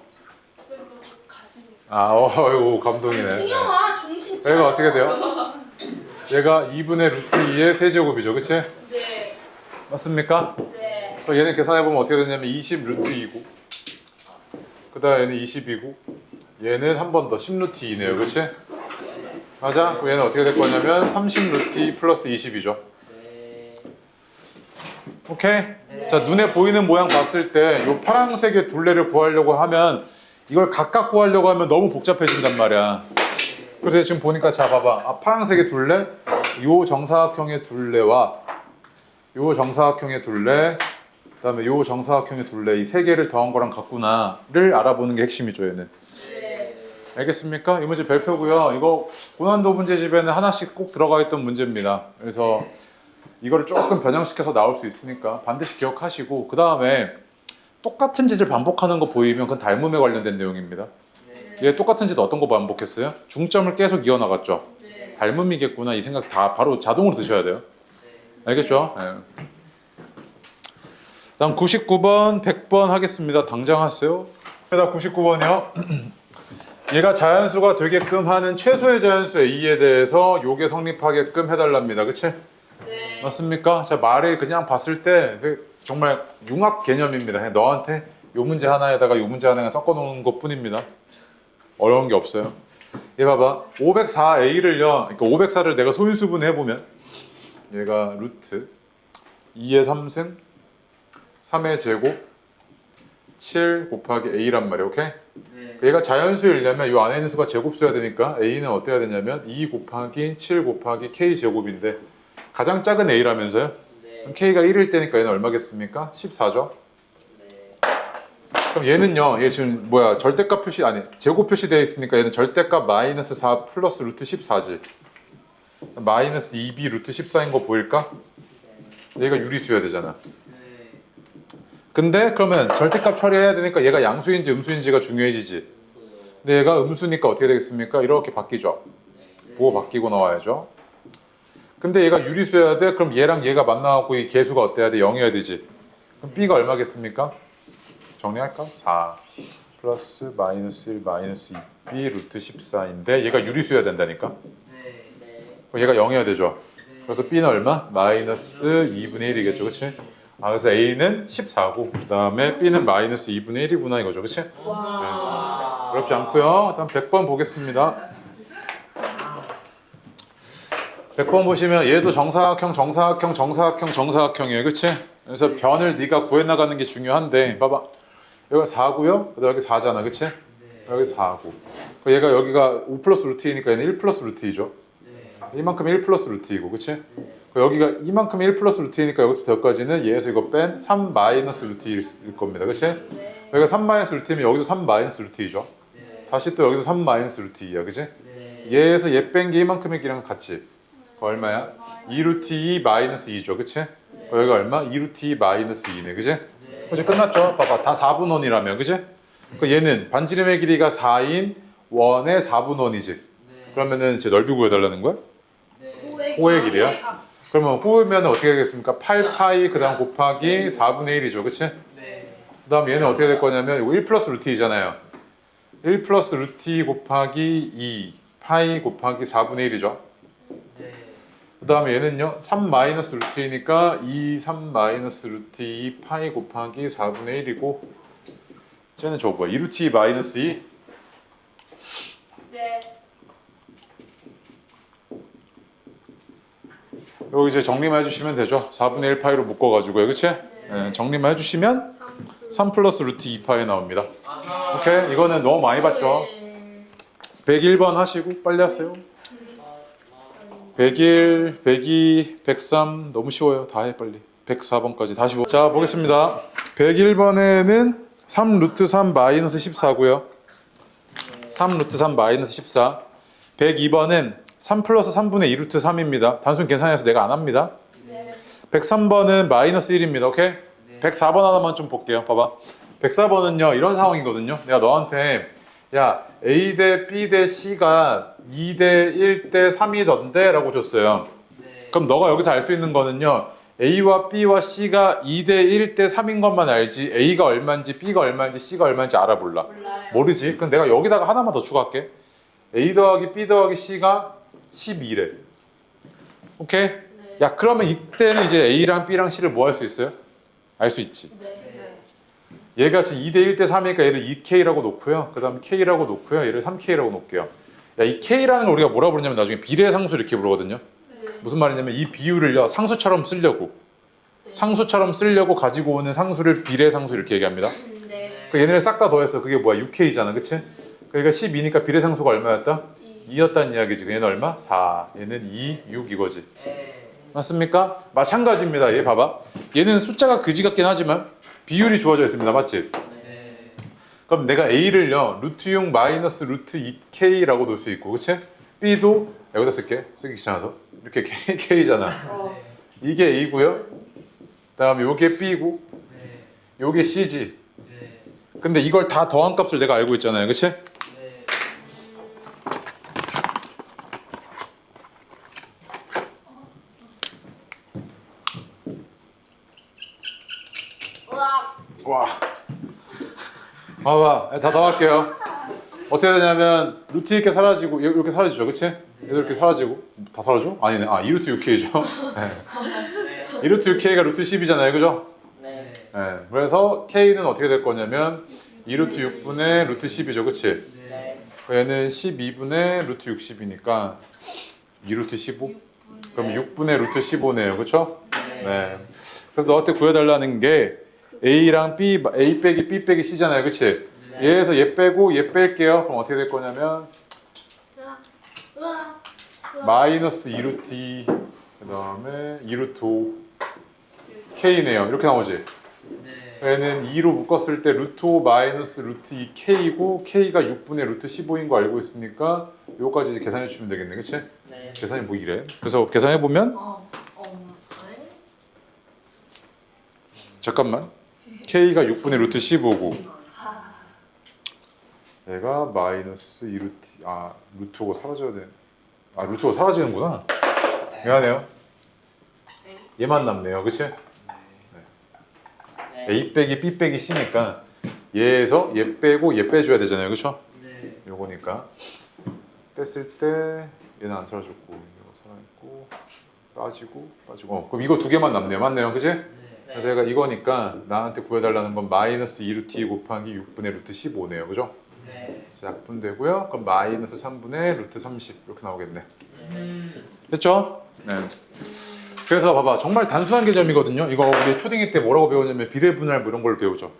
가슴이. 아이고 감동이네. 승영아 정신 얘가 차려. 어떻게 돼요? 얘가 2분의 루트 2의 세제곱이죠. 그치? 네. 맞습니까? 네. 그럼 얘는 계산해보면 어떻게 되냐면 20 루트 2고 그 다음 얘는 20이고 얘는 한 번 더 10 루트 2네요. 그치? 맞아? 그럼 얘는 어떻게 될 거냐면 30 루트 2 플러스 20이죠. 오케이? 자 눈에 보이는 모양 봤을 때 이 파란색의 둘레를 구하려고 하면 이걸 각각 구하려고 하면 너무 복잡해진단 말이야. 그래서 지금 보니까 자 봐봐. 파란색의 둘레 요 정사각형의 둘레와 요 정사각형의 둘레 그다음에 요 정사각형의 둘레 이 세 개를 더한 거랑 같구나를 알아보는 게 핵심이죠. 얘는. 알겠습니까? 이 문제 별표고요. 이거 고난도 문제집에는 하나씩 꼭 들어가 있던 문제입니다. 그래서 이거를 조금 변형시켜서 나올 수 있으니까 반드시 기억하시고 그 다음에 똑같은 짓을 반복하는 거 보이면 그건 닮음에 관련된 내용입니다. 얘 똑같은 짓 어떤 거 반복했어요? 중점을 계속 이어나갔죠. 닮음이겠구나 이 생각 다 바로 자동으로 드셔야 돼요. 알겠죠? 네. 다음 99번, 100번 하겠습니다. 당장 하세요. 그다음 99번이요. 얘가 자연수가 되게끔 하는 최소의 자연수 A에 대해서 요게 성립하게끔 해달랍니다. 그치? 네. 맞습니까? 자, 말을 그냥 봤을 때 정말 융합 개념입니다. 그냥 너한테 요 문제 하나에다가 요 문제 하나 섞어 놓은 것 뿐입니다. 어려운 게 없어요. 얘 봐봐. 504a를요. 그러니까 504를 내가 소인수분 해보면 얘가 루트 2의 3승 3의 제곱 7 곱하기 a란 말이야. 오케이? 네. 얘가 자연수이려면 이 안에 있는 수가 제곱수여야 되니까 a는 어때야 되냐면 2 곱하기 7 곱하기 k 제곱인데 가장 작은 a라면서요? 네. 그럼 k가 1일 때니까 얘는 얼마겠습니까? 14죠? 네. 그럼 얘는요, 얘 지금 뭐야, 절대값 표시, 아니, 제곱 표시되어 있으니까 얘는 절대값 마이너스 4 플러스 루트 14지. 마이너스 2b 루트 14인 거 보일까? 얘가 유리수여야 되잖아. 네. 근데 그러면 절대값 처리해야 되니까 얘가 양수인지 음수인지가 중요해지지. 근데 얘가 음수니까 어떻게 되겠습니까? 이렇게 바뀌죠. 부호 바뀌고 나와야죠. 근데 얘가 유리수여야 돼? 그럼 얘랑 얘가 만나갖고 이 개수가 어때야 돼? 0이어야 되지. 그럼 b가 얼마겠습니까? 정리할까? 4 플러스 마이너스 1 마이너스 2b 루트 14인데 얘가 유리수여야 된다니까. 네. 네. 그럼 얘가 0이어야 되죠. 그래서 b는 얼마? 마이너스 2분의 1이겠죠. 그치? 그래서 a는 14고 그 다음에 b는 마이너스 2분의 1이구나 이거죠. 그치? 와. 어렵지 않고요. 다음 100번 보겠습니다. 100번 보시면 얘도 정사각형, 정사각형, 정사각형, 정사각형이에요. 그치? 그래서 변을 네가 구해나가는 게 중요한데 봐봐. 여기가 4고요. 그다음 여기 4잖아. 그치? 네. 여기 4고. 얘가 여기가 5 플러스 루트 2니까 얘는 1 플러스 루트 2죠. 네. 이만큼 1 플러스 루트 2고. 그치? 네. 여기가 이만큼 1 플러스 루트 2니까 여기서부터 여기까지는 얘에서 이거 뺀 3 마이너스 루트 2일 겁니다. 그치? 여기가 3 마이너스 루트 2면 여기도 3 마이너스 루트 2죠. 네. 다시 또 여기도 3 마이너스 루트 2야. 그치? 네. 얘에서 얘 뺀 게 이만큼의 길이랑 같이. 그 얼마야? 2 루트 2 마이너스 2죠. 그치? 여기가 얼마? 2 루트 2 마이너스 2네. 그치? 네. 그치? 끝났죠? 봐봐. 다 4분원이라며. 그치? 그 얘는 반지름의 길이가 4인 원의 4분원이지. 네. 그러면은 제 넓이 구해달라는 거야? 네. 호의 길이야? 그러면 구우면 어떻게 되겠습니까? 8파이 그 다음 곱하기 4분의 1이죠. 그치? 네. 그 다음 얘는 어떻게 될 거냐면 이거 1 플러스 루트 2잖아요. 1 플러스 루트 2 곱하기 2 파이 곱하기 4분의 1이죠. 네. 그 다음에 얘는요 3 마이너스 루트 2니까 2 3 마이너스 루트 2 파이 곱하기 4분의 1이고 쟤는 저거 뭐야 2 루트 2 마이너스 2 네. 여기 이제 정리만 해주시면 되죠. 4분의 1 파이로 묶어가지고요. 그치? 네, 정리만 해주시면 3 플러스 루트 2 파이 나옵니다. 아하. 오케이? 이거는 너무 많이 봤죠. 101번 하시고 빨리 하세요. 101, 102, 103 너무 쉬워요. 다 해 빨리. 104번까지 다시 자 보겠습니다. 101번에는 3 루트 3 마이너스 14고요. 3 루트 3 마이너스 14. 102번은 3 플러스 3분의 2 루트 3입니다. 단순 계산해서 내가 안 합니다. 네. 103번은 마이너스 1입니다. 오케이? 104번 하나만 좀 볼게요. 봐봐. 104번은요 이런 상황이거든요. 내가 너한테 야 A 대 B 대 C가 2 대 1 대 3이던데 라고 줬어요. 네. 그럼 너가 여기서 알 수 있는 거는요 A와 B와 C가 2 대 1 대 3인 것만 알지 A가 얼마인지 B가 얼마인지 C가 얼마인지 알아볼라. 몰라요. 모르지? 그럼 내가 여기다가 하나만 더 추가할게. A 더하기 B 더하기 C가 12래. 오케이? 네. 야 그러면 이때는 이제 A랑 B랑 C를 뭐 할 수 있어요? 알 수 있지. 네. 얘가 지금 2대 1 대 3이니까 얘를 2K라고 놓고요. 그 다음 K라고 놓고요. 얘를 3K라고 놓을게요. 야, 이 K라는 걸 우리가 뭐라 부르냐면 나중에 비례상수 이렇게 부르거든요. 네. 무슨 말이냐면 이 비율을요 상수처럼 쓰려고 상수처럼 쓰려고 가지고 오는 상수를 비례상수 이렇게 얘기합니다. 네. 그 얘네를 싹 다 더해서 그게 뭐야 6K잖아. 그치? 그러니까 12니까 비례상수가 얼마였다? 2였다는 이야기지. 얘는 얼마? 4. 얘는 2, 6 이거지. 네. 맞습니까? 마찬가지입니다. 얘 봐봐. 얘는 숫자가 그지 같긴 하지만 비율이 주어져 있습니다. 맞지? 네. 그럼 내가 A를요 루트 6 마이너스 루트 2K라고 놓을 수 있고 그치? B도 여기다 쓸게. 쓰기 귀찮아서 이렇게 K잖아. 어. 이게 A고요. 그 다음에 요게 B고 네. 요게 C지. 네. 근데 이걸 다 더한 값을 내가 알고 있잖아요. 그치? 네. 우와. 와. 봐봐. 다 더할게요. 어떻게 되냐면 루트 이렇게 사라지고 이렇게 사라지죠, 그치? 얘도 이렇게 사라지고 다 사라져? 아니네. 2루트 6k죠. 네. 2루트 6k가 루트 10이잖아요, 그죠? 네. 네. 그래서 k는 어떻게 될 거냐면 2루트 6분의 루트 10이죠, 그치? 네. 얘는 12분의 루트 60이니까 2루트 15? 그럼 6분의 루트 15네요, 그쵸? 네. 그래서 너한테 구해달라는 게 A랑 B, A 빼기 B 빼기 C잖아요, 그치? 얘에서 얘 빼고 얘 뺄게요. 그럼 어떻게 될 거냐면 우와. 마이너스 2루트 2, 그 다음에 2루트 5 K네요. 이렇게 나오지? 네. 얘는 2로 묶었을 때 루트 5 마이너스 루트 2 K이고 K가 6분의 루트 15인 거 알고 있으니까 요거까지 이제 계산해 주시면 되겠네, 그치? 네. 계산이 뭐 이래? 그래서 계산해 보면 잠깐만 K가 6분의 루트 15고 얘가 마이너스 2루트 루트 5가 사라져야 돼. 루트 5 사라지는구나. 미안해요. 얘만 남네요, 그치? 네. A 빼기 B 빼기 C니까 얘에서 얘 빼고 얘 빼줘야 되잖아요, 그쵸? 네. 요거니까 뺐을 때 얘는 안 사라졌고 이거 살아있고 빠지고 그럼 이거 두 개만 남네요, 맞네요, 그치? 네. 그래서 얘가 이거니까 나한테 구해달라는 건 마이너스 2루트 2 곱하기 6분의 루트 15네요, 그죠? 네. 약분되고요. 그럼 마이너스 3분의 루트 30 이렇게 나오겠네. 됐죠? 네. 그래서 봐봐, 정말 단순한 개념이거든요. 이거 우리 초딩이 때 뭐라고 배우냐면 비례분할 뭐 이런 걸 배우죠.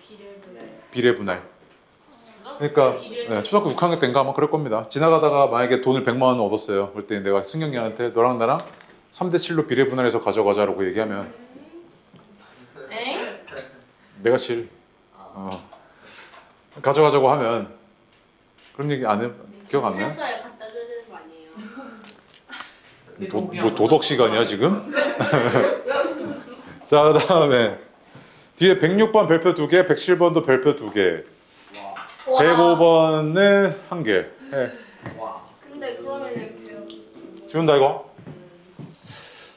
비례분할. 그러니까 네, 초등학교 6학년 때인가 아마 그럴 겁니다. 지나가다가 만약에 돈을 100만 원 얻었어요. 그럴 때 내가 승영이한테 너랑 나랑 3대 7로 비례분할해서 가져가자라고 얘기하면 내가 7 가져가자고 하면 그런 얘기 안 해? 기억 안 나요? 회사에 갖다 줘야 되는 거 아니에요? 뭐 도덕 시간이야 지금? 자, 그다음에 뒤에 106번 별표 2개, 107번도 별표 2개, 105번은 1개. 해. 와. 근데 그러면은 지운다 이거.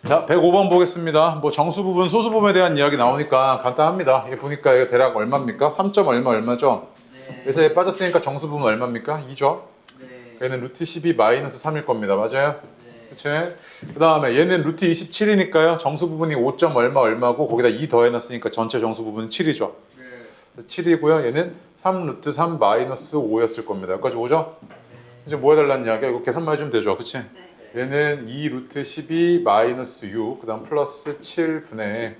자, 105번 보겠습니다. 뭐 정수 부분, 소수 부분에 대한 이야기 나오니까 간단합니다. 이게 보니까 이거 대략 얼마입니까? 3점 얼마죠? 네. 그래서 얘 빠졌으니까 정수 부분 얼마입니까? 2죠? 네. 얘는 루트 12 마이너스 3일 겁니다. 맞아요? 네. 그치? 그 다음에 얘는 루트 27이니까요. 정수 부분이 5점 얼마고 거기다 2 더해놨으니까 전체 정수 부분은 7이죠. 네. 7이고요. 얘는 3 루트 3 마이너스 5였을 겁니다. 여기까지 오죠? 이제 뭐 해달라는 이야기야? 이거 계산만 해주면 되죠. 그치? 얘는 2 루트 12 마이너스 6, 그 다음 플러스 7분의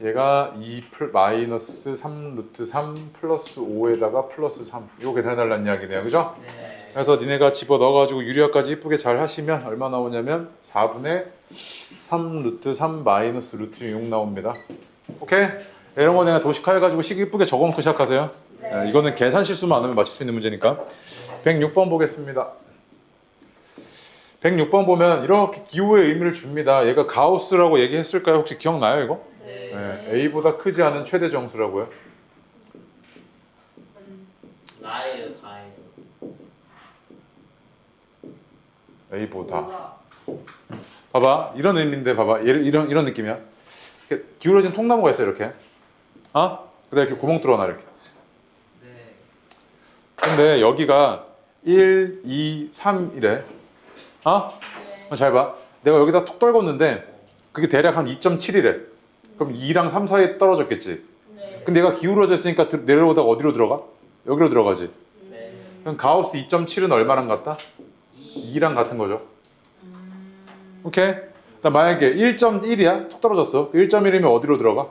얘가 2 마이너스 3 루트 3 플러스 5에다가 플러스 3 이거 계산해달라는 이야기네요. 그죠? 네. 그래서 니네가 집어 넣어가지고 유리화까지 이쁘게 잘 하시면 얼마 나오냐면 4분의 3 루트 3 마이너스 루트 6 나옵니다. 오케이? 이런 거 내가 도식화해가지고 식 이쁘게 적어놓고 시작하세요. 네, 이거는 계산 실수만 안 하면 맞출 수 있는 문제니까. 106번 보겠습니다. 106번 보면 이렇게 기호의 의미를 줍니다. 얘가 가우스라고 얘기했을까요? 혹시 기억나요 이거? 네, A보다 크지 않은 최대 정수라고요. 나예요, 다예요. A보다. 봐봐, 이런 의미인데 봐봐, 이런 느낌이야. 이렇게 기울어진 통나무가 있어요, 이렇게. 그다음 이렇게 구멍 뚫어놔 이렇게. 네. 근데 여기가 1, 2, 3 이래. 잘 봐. 내가 여기다 톡 떨궜는데 그게 대략 한 2.7이래. 그럼 2랑 3 사이에 떨어졌겠지. 근데 얘가 기울어져 있으니까 내려오다가 어디로 들어가? 여기로 들어가지. 네. 그럼 가우스 2.7은 얼마랑 같다? 2랑 같은 거죠. 오케이? 만약에 1.1이야? 톡 떨어졌어. 1.1이면 어디로 들어가?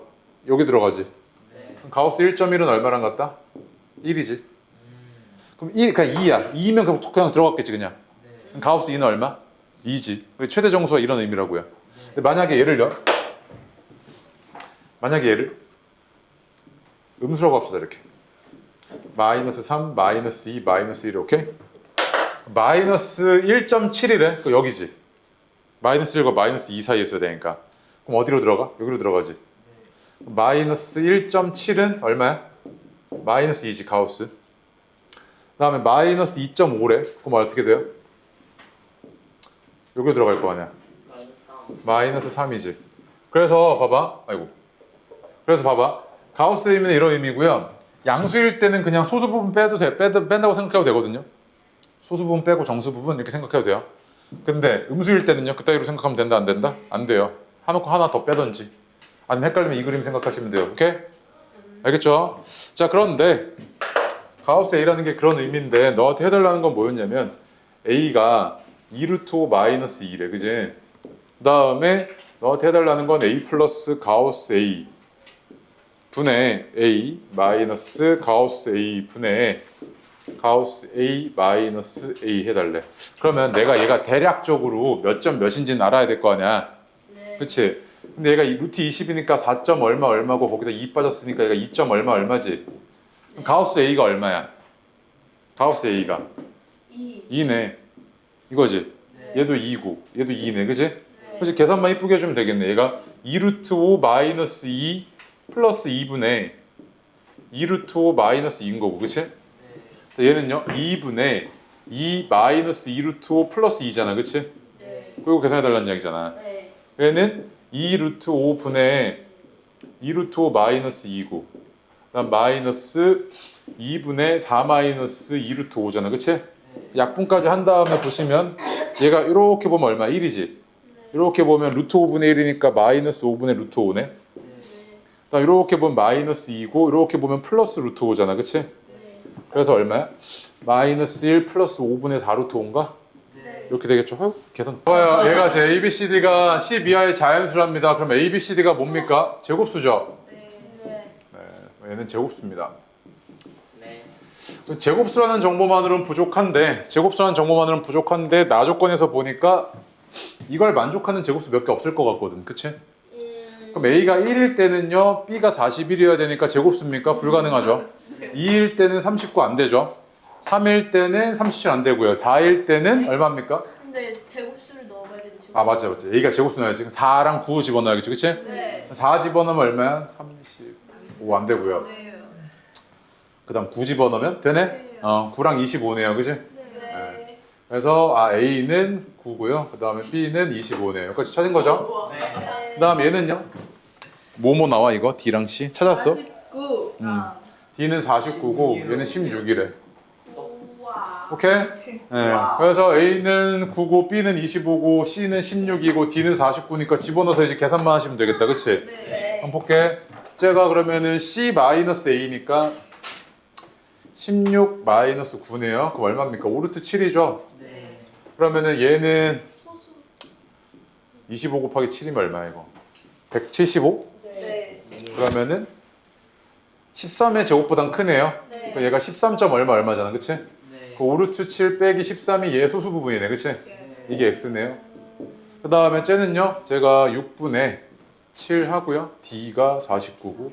여기 들어가지. 네. 그럼 가우스 1.1은 얼마랑 같다? 1이지. 그럼 2, 그냥 2야. 2면 그냥 들어갔겠지 그냥. 그럼 가우스 2는 얼마? 2지. 최대 정수가 이런 의미라고요. 근데 만약에 얘를 음수라고 합시다 이렇게. 마이너스 3, 마이너스 2, 마이너스 1 오케이? 마이너스 1.7이래. 그 여기지. 마이너스 1과 마이너스 2 사이에 있어야 되니까. 그럼 어디로 들어가? 여기로 들어가지. 마이너스 1.7은 얼마야? 마이너스 2지 가우스. 그 다음에 마이너스 2.5래. 그럼 어떻게 돼요? 여기로 들어갈 거 아니야. 마이너스 3이지. 그래서 봐봐. 가우스 의미는 이런 의미고요. 양수일 때는 그냥 소수 부분 뺀다고 생각해도 되거든요. 소수 부분 빼고 정수 부분 이렇게 생각해도 돼요. 근데 음수일 때는요, 그따위로 생각하면 된다, 안 된다? 안 돼요. 해놓고 하나 더 빼던지. 아니면 헷갈리면 이 그림 생각하시면 돼요. 오케이? 알겠죠? 자, 그런데 가우스 A라는 게 그런 의미인데 너한테 해달라는 건 뭐였냐면 A가 2루트 5 마이너스 2래, 그지? 그 다음에 너한테 해달라는 건 A 플러스 가우스 A 분의 A 마이너스 가우스 A 분의 가우스 A 마이너스 A 해달래. 그러면 내가 얘가 대략적으로 몇 점 몇인지는 알아야 될 거 아니야. 네. 그치? 근데 얘가 루트 20이니까 4점 얼마 얼마고 거기다 2 빠졌으니까 얘가 2점 얼마 얼마지? 그럼 가우스 A가 얼마야? 가우스 A가 2네. 이거지? 네. 얘도 2고 얘도 2네. 그치? 네. 그치? 계산만 이쁘게 해주면 되겠네. 얘가 2루트 5 마이너스 2 플러스 2분의 2루트 5 마이너스 2인 거고. 그치? 네. 얘는요 2분의 2 마이너스 2루트 5 플러스 2잖아. 그치? 네. 그리고 계산해달라는 이야기잖아. 네. 얘는 2루트 5분의 2루트 5 마이너스 2고 그다음 마이너스 2분의 4 마이너스 2루트 5잖아. 그치? 네. 약분까지 한 다음에 보시면 얘가 이렇게 보면 얼마? 1이지? 이렇게 보면 루트 5분의 1이니까 마이너스 5분의 루트 5네. 네. 그다음 이렇게 보면 마이너스 2고 이렇게 보면 플러스 루트 5잖아. 그치? 네. 그래서 얼마야? 마이너스 1 플러스 5분의 4 루트 5인가? 네. 이렇게 되겠죠? 허, 계산. 좋아요. 얘가 제 ABCD가 10 이하의 자연수랍니다. 그럼 ABCD가 뭡니까? 제곱수죠? 네. 네, 얘는 제곱수입니다. 네. 제곱수라는 정보만으로는 부족한데 나 조건에서 보니까 이걸 만족하는 제곱수 몇 개 없을 것 같거든. 그치? 그럼 A가 1일 때는요, B가 41이어야 되니까 제곱수입니까? 불가능하죠. 2일 때는 39 안 되죠. 3일 때는 37 안 되고요. 4일 때는 얼마입니까? 근데 제곱수를 넣어봐야 되는 제곱. 아, 맞지. A가 제곱수 넣어야지. 4랑 9 집어넣어야겠죠. 그치? 네. 4 집어넣으면 얼마야? 35 안 되고요. 네. 그 다음 9 집어넣으면 되네? 9랑 25네요. 그치? 네. 그래서 A는 9고요. 그 다음에 B는 25네요. 여기까지 찾은 거죠? 네. 그 다음 얘는요? 뭐뭐 나와 이거? D랑 C? 찾았어? 49. D는 49고 얘는 16이래. 우와. 오케이? 네. 그래서 A는 9고 B는 25고 C는 16이고 D는 49니까 집어넣어서 이제 계산만 하시면 되겠다. 그치? 네. 한번 볼게. 제가 그러면은 C-A니까 16 마이너스 9네요. 그럼 얼마입니까? 5루트 7이죠? 네. 그러면은 얘는 소수. 25 곱하기 7이면 얼마야 이거? 175? 네. 그러면은 13의 제곱보단 크네요. 네. 그럼 얘가 13점 얼마잖아. 그치? 네. 그 5루트 7 빼기 13이 얘 소수 부분이네. 그치? 네. 이게 x네요. 그 다음에 쟤는요. 제가 6분의 7 하고요. D가 49고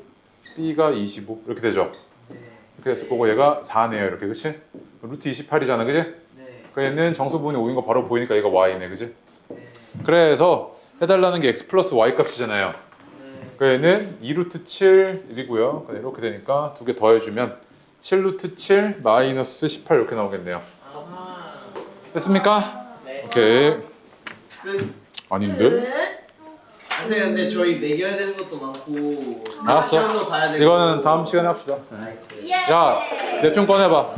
B가 25 이렇게 되죠. 네. 이렇게 해서 보고 얘가 4네요. 이렇게. 그치? 루트 28이잖아. 그치? 네. 그 얘는 정수 부분이 5인 거 바로 보이니까 얘가 y네. 그치? 네. 그래서 해달라는 게 x 플러스 y 값이잖아요. 네. 그 얘는 2루트 7이고요. 이렇게 되니까 두 개 더해주면 7루트 7 마이너스 18 이렇게 나오겠네요. 아하. 됐습니까? 네. 오케이. 끝. 아닌데? 선생님 근데 저희 매겨야 되는 것도 많고 알았어. 시험도 봐야 되고 이거는 다음 시간에 합시다. 나이스. 예. 야, 내 편 꺼내봐.